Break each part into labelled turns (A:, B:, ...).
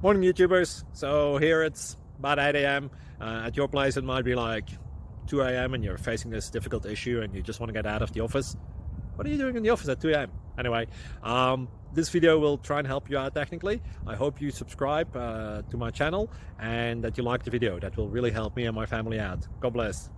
A: Morning YouTubers. So here it's about 8 a.m. At your place it might be like 2 a.m. and you're facing this difficult issue and you just want to get out of the office. What are you doing in the office at 2 a.m.? Anyway, this video will try and help you out technically. I hope you subscribe to my channel and that you like the video. That will really help me and my family out. God bless.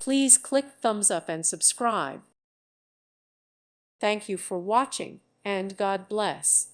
B: Please click thumbs up and subscribe. Thank you for watching, and God bless.